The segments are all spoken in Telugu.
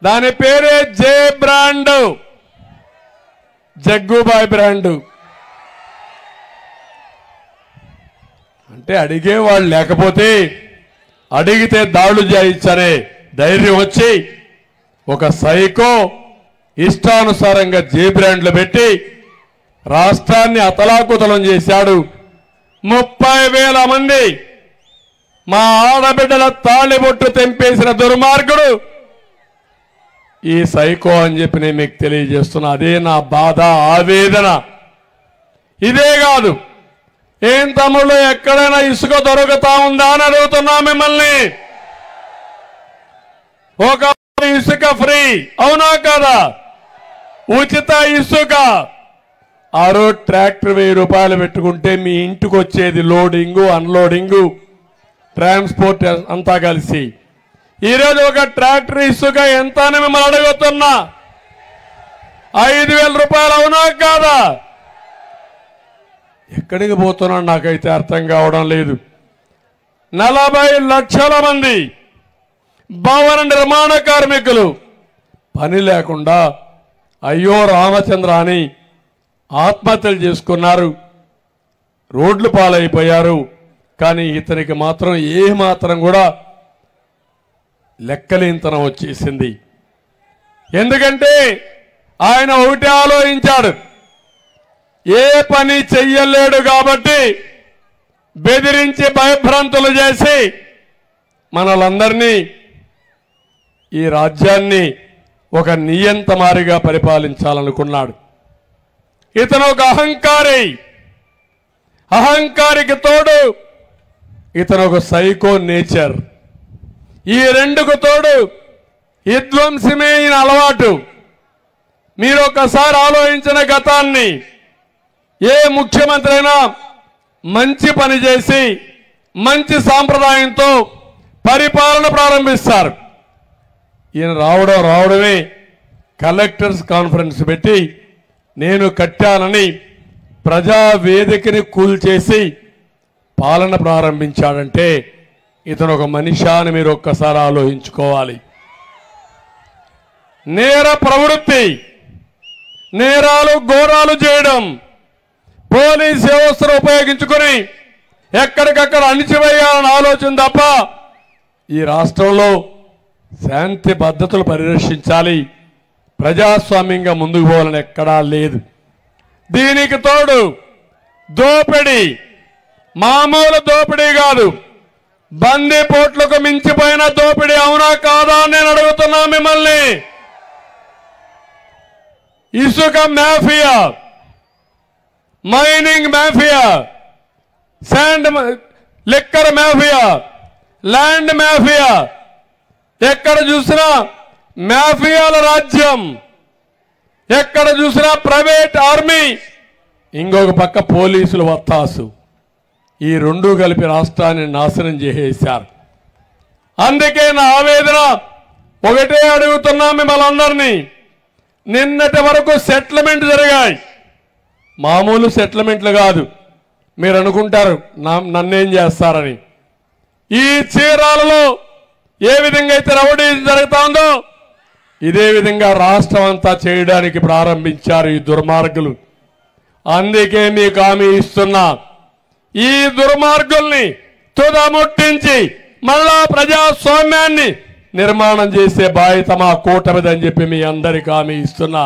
దాని పేరే జే బ్రాండ్, జగ్గుబాయ్ బ్రాండ్. అంటే అడిగేవాళ్ళు లేకపోతే అడిగితే దాడులు చేయించనే ధైర్యం వచ్చి ఒక సైకో ఇష్టానుసారంగా జే బ్రాండ్లు పెట్టి రాష్ట్రాన్ని అతలాకుతలం చేశాడు. 30,000 మంది మా ఆడబిడ్డల తాళిబొట్టు తెంపేసిన దుర్మార్గుడు ఈ సైకో అని చెప్పి నేను మీకు తెలియజేస్తున్నా. అదే నా బాధ, ఆవేదన. ఇదే కాదు, ఏం తమ్ముళ్ళు ఎక్కడైనా ఇసుక దొరుకుతా ఉందా అని అడుగుతున్నా మిమ్మల్ని. ఒక ఇసుక ఫ్రీ, అవునా కదా? ఉచిత ఇసుక. ఆ రోజు ట్రాక్టర్ 1000 రూపాయలు పెట్టుకుంటే మీ ఇంటికి వచ్చేది లోడింగు, అన్లోడింగు, ట్రాన్స్పోర్ట్ అంతా కలిసి. ఈరోజు ఒక ట్రాక్టర్ ఇసుక ఎంత అని మిమ్మల్ని అడుగుతున్నా. 5,000 రూపాయలు, అవునా కాదా? ఎక్కడికి పోతున్నా నాకైతే అర్థం కావడం లేదు. 40 లక్షల మంది భవన నిర్మాణ కార్మికులు పని లేకుండా అయ్యో రామచంద్ర అని ఆత్మహత్యలు చేసుకున్నారు, రోడ్లు పాలైపోయారు. కానీ ఇతనికి మాత్రం ఏ మాత్రం కూడా లెక్కలేనితనం వచ్చేసింది. ఎందుకంటే ఆయన ఒకటే ఆలోచించాడు, ఏ పని చెయ్యలేడు కాబట్టి బెదిరించి భయభ్రాంతులు చేసి మనలందరినీ, ఈ రాజ్యాన్ని ఒక నియంతమారిగా పరిపాలించాలనుకున్నాడు. ఇతను ఒక అహంకారి. అహంకారికి తోడు ఇతను ఒక సైకో నేచర్. ఈ రెండుకు తోడు విధ్వంసమైన అలవాటు. మీరు ఒకసారి ఆలోచించిన గతాన్ని. ఏ ముఖ్యమంత్రి అయినా మంచి పని చేసి మంచి సాంప్రదాయంతో పరిపాలన ప్రారంభిస్తారు. ఈయన రావడమే కలెక్టర్స్ కాన్ఫరెన్స్ పెట్టి నేను కట్టానని ప్రజావేదికని కూల్చేసి పాలన ప్రారంభించాడంటే ఇతను ఒక మనిషి అని మీరు ఒక్కసారి ఆలోచించుకోవాలి. నేర ప్రవృత్తి, నేరాలు ఘోరాలు చేయడం, పోలీస్ వ్యవస్థను ఉపయోగించుకొని ఎక్కడికక్కడ అణిచివేయాలని ఆలోచన తప్ప ఈ రాష్ట్రంలో శాంతి భద్రతలు పరిరక్షించాలి, ప్రజాస్వామ్యంగా ముందుకు పోవాలని ఎక్కడా లేదు. దీనికి తోడు దోపిడీ, మామూలు దోపిడీ కాదు, బందిపోట్లకు మించిపోయిన దోపిడీ, అవునా కాదా నేను అడుగుతున్నా మిమ్మల్ని. ఇసుక mafia, mining mafia, sand liquor mafia, land mafia, ఎక్కడ చూసినా మాఫియాల రాజ్యం, ఎక్కడ చూసినా ప్రైవేట్ ఆర్మీ, ఇంకొక పక్క పోలీసులు వత్తాసు. ఈ రెండు కలిపి రాష్ట్రాన్ని నాశనం చేసేశారు. అందుకే నా ఆవేదన ఒకటే అడుగుతున్నా మిమ్మల్ని అందరినీ. నిన్నటి వరకు సెటిల్మెంట్ జరిగాయి, మామూలు సెటిల్మెంట్లు కాదు. మీరు అనుకుంటారు నన్నేం చేస్తారని. ఈ చీరాలలో ఏ విధంగా అయితే రౌడీ జరుగుతుందో ఇదే విధంగా రాష్ట్రం అంతా చేయడానికి ప్రారంభించారు ఈ దుర్మార్గులు. అందుకే మీకు హామీ ఇస్తున్నా, ఈ దుర్మార్గుల్ని తుదముట్టించి మళ్ళా ప్రజాస్వామ్యాన్ని నిర్మాణం చేసే బాధ్యత మా కూటమిదని చెప్పి మీ అందరికీ హామీ ఇస్తున్నా.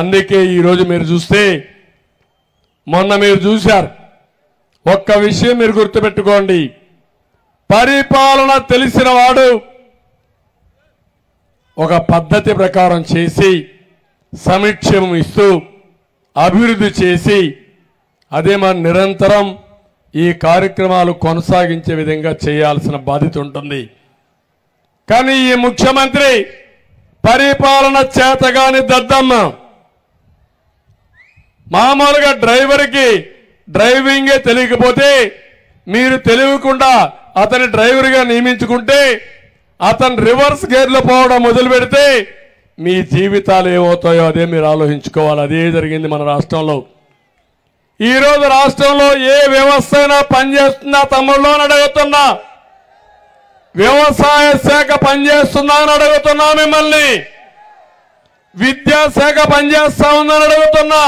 అందుకే ఈరోజు మీరు చూస్తే, మొన్న మీరు చూశారు, ఒక్క విషయం మీరు గుర్తుపెట్టుకోండి, పరిపాలన తెలిసిన వాడు ఒక పద్ధతి ప్రకారం చేసి సంక్షేమం ఇస్తూ అభివృద్ధి చేసి అదే మన నిరంతరం ఈ కార్యక్రమాలు కొనసాగించే విధంగా చేయాల్సిన బాధ్యత ఉంటుంది. కానీ ఈ ముఖ్యమంత్రి పరిపాలన చేతగాని దద్దమ్మ. మామూలుగా డ్రైవర్కి డ్రైవింగే తెలియకపోతే మీరు తెలియకుండా అతని డ్రైవర్గా నియమించుకుంటే అతను రివర్స్ గేర్లో పోవడం మొదలు పెడితే మీ జీవితాలు ఏమవుతాయో అదే మీరు ఆలోచించుకోవాలి. అదే జరిగింది మన రాష్ట్రంలో. ఈరోజు రాష్ట్రంలో ఏ వ్యవస్థ అయినా పనిచేస్తుందా తమ్ముళ్ళు అని అడుగుతున్నా. వ్యవసాయ శాఖ పనిచేస్తుందా అని అడుగుతున్నా మిమ్మల్ని. విద్యాశాఖ పనిచేస్తా ఉందని అడుగుతున్నా.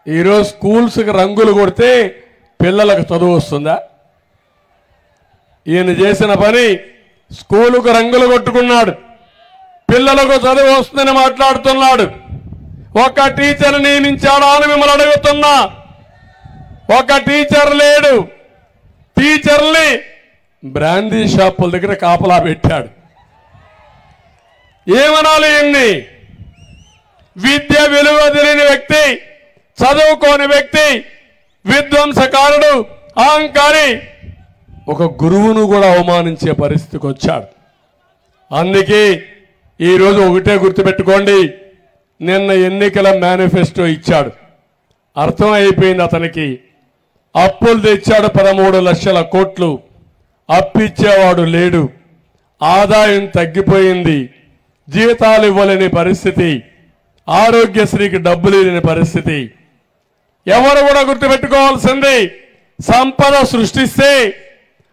ఈరోజు స్కూల్స్కి రంగులు కొడితే పిల్లలకు చదువు వస్తుందా? ఈయన చేసిన పని స్కూలుకు రంగులు కొట్టుకున్నాడు, పిల్లలకు చదువు వస్తుందని మాట్లాడుతున్నాడు. ఒక టీచర్ నియమించాడా అని మిమ్మల్ని అడుగుతున్నా. ఒక టీచర్ లేడు. టీచర్ని బ్రాందీ షాపుల దగ్గర కాపలా పెట్టాడు. ఏమనాలి? ఎన్ని విద్య విలువ తెలియని వ్యక్తి, చదువుకోని వ్యక్తి, విధ్వంసకారుడు, అహంకారి, ఒక గురువును కూడా అవమానించే పరిస్థితికి వచ్చాడు. అందుకే ఈరోజు ఒకటే గుర్తుపెట్టుకోండి, నిన్న ఎన్నికల మేనిఫెస్టో ఇచ్చాడు. అర్థమైపోయింది అతనికి. అప్పులు తెచ్చాడు 13 లక్షల కోట్లు. అప్పిచ్చేవాడు లేడు. ఆదాయం తగ్గిపోయింది. జీతాలు ఇవ్వలేని పరిస్థితి. ఆరోగ్యశ్రీకి డబ్బులు లేని పరిస్థితి. ఎవరు కూడా గుర్తుపెట్టుకోవాల్సింది, సంపద సృష్టిస్తే,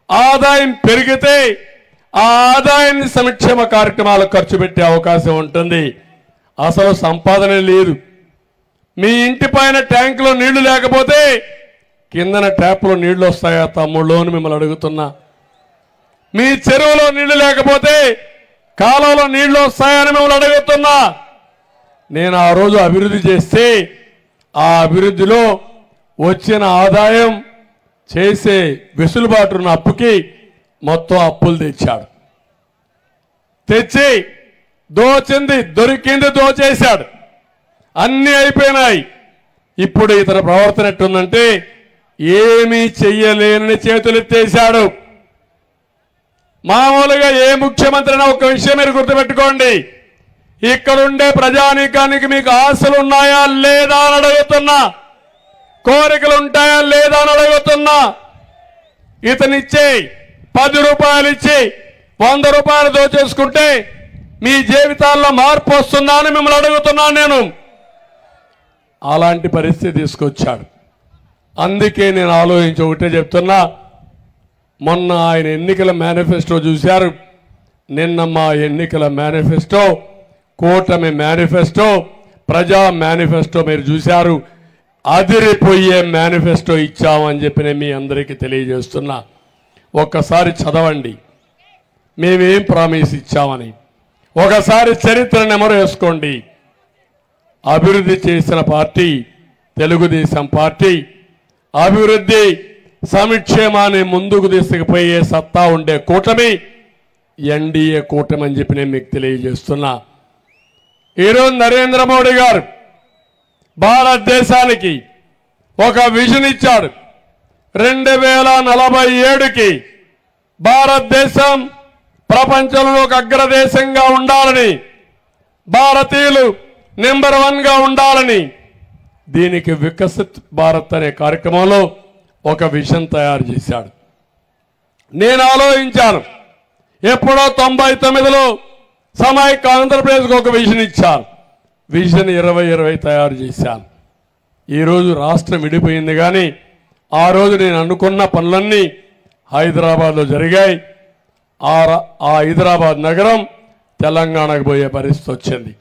ఆదాయం పెరిగితే ఆ ఆదాయాన్ని సంక్షేమ కార్యక్రమాలకు ఖర్చు పెట్టే అవకాశం ఉంటుంది. అసలు సంపాదన లేదు. మీ ఇంటి పైన ట్యాంకులో నీళ్లు లేకపోతే కిందన ట్యాప్లో నీళ్లు వస్తాయా తమ్ముళ్ళు అని మిమ్మల్ని అడుగుతున్నా. మీ చెరువులో నీళ్లు లేకపోతే కాలంలో నీళ్లు వస్తాయని మిమ్మల్ని అడుగుతున్నా. నేను ఆ రోజు అభివృద్ధి చేస్తే ఆ అభివృద్ధిలో వచ్చిన ఆదాయం చేసే వెసులుబాటున్న అప్పుకి మొత్తం అప్పులు తెచ్చాడు. తెచ్చి దోచింది దొరికింది దోచేశాడు. అన్నీ అయిపోయినాయి. ఇప్పుడు ఇతర ప్రవర్తన ఎట్టుందంటే ఏమీ చెయ్యలేనని చేతులెత్తేశాడు. మామూలుగా ఏ ముఖ్యమంత్రి అయినా ఒక విషయం మీరు గుర్తుపెట్టుకోండి, ఇక్కడుండే ప్రజానీకానికి మీకు ఆశలు ఉన్నాయా లేదా అని అడుగుతున్నా, కోరికలు ఉంటాయా లేదా అని అడుగుతున్నా. ఇతనిచ్చే 10 రూపాయలు ఇచ్చి 100 రూపాయలు దోచేసుకుంటే మీ జీవితాల్లో మార్పు వస్తుందా అని మిమ్మల్ని అడుగుతున్నాను నేను. అలాంటి పరిస్థితి తీసుకొచ్చాడు. అందుకే నేను ఆలోచించి ఒకటే చెప్తున్నా, మొన్న ఆయన ఎన్నికల మేనిఫెస్టో చూశారు, నిన్న మా ఎన్నికల మేనిఫెస్టో, కూటమి మేనిఫెస్టో, ప్రజా మేనిఫెస్టో మీరు చూశారు. అదిరిపోయే మేనిఫెస్టో ఇచ్చామని చెప్పి నేను మీ అందరికీ తెలియజేస్తున్నా. ఒక్కసారి చదవండి మేమేం ప్రామిస్ ఇచ్చామని. ఒకసారి చరిత్ర నెమరు వేసుకోండి. అభివృద్ధి చేసిన పార్టీ తెలుగుదేశం పార్టీ. అభివృద్ధి సంక్షేమాన్ని ముందుకు తీసుకుపోయే సత్తా ఉండే కూటమి ఎన్డీఏ కూటమి అని చెప్పి నేను మీకు తెలియజేస్తున్నా. ఈరోజు నరేంద్ర మోడీ గారు భారతదేశానికి ఒక విజన్ ఇచ్చాడు. 2047కి భారతదేశం ప్రపంచంలో ఒక అగ్రదేశంగా ఉండాలని, భారతీయులు నెంబర్ 1గా ఉండాలని, దీనికి వికసిత్ భారత్ అనే కార్యక్రమంలో ఒక విజన్ తయారు చేశాడు. నేను ఆలోచించాను, ఎప్పుడో 99లో సమైక్య ఆంధ్రప్రదేశ్కి ఒక విజన్ ఇచ్చారు. విజన్ 2020 తయారు చేశాను. ఈరోజు రాష్ట్రం విడిపోయింది, కానీ ఆ రోజు నేను అనుకున్న పనులన్నీ హైదరాబాద్లో జరిగాయి. ఆ హైదరాబాద్ నగరం తెలంగాణకు పోయే పరిస్థితి వచ్చింది.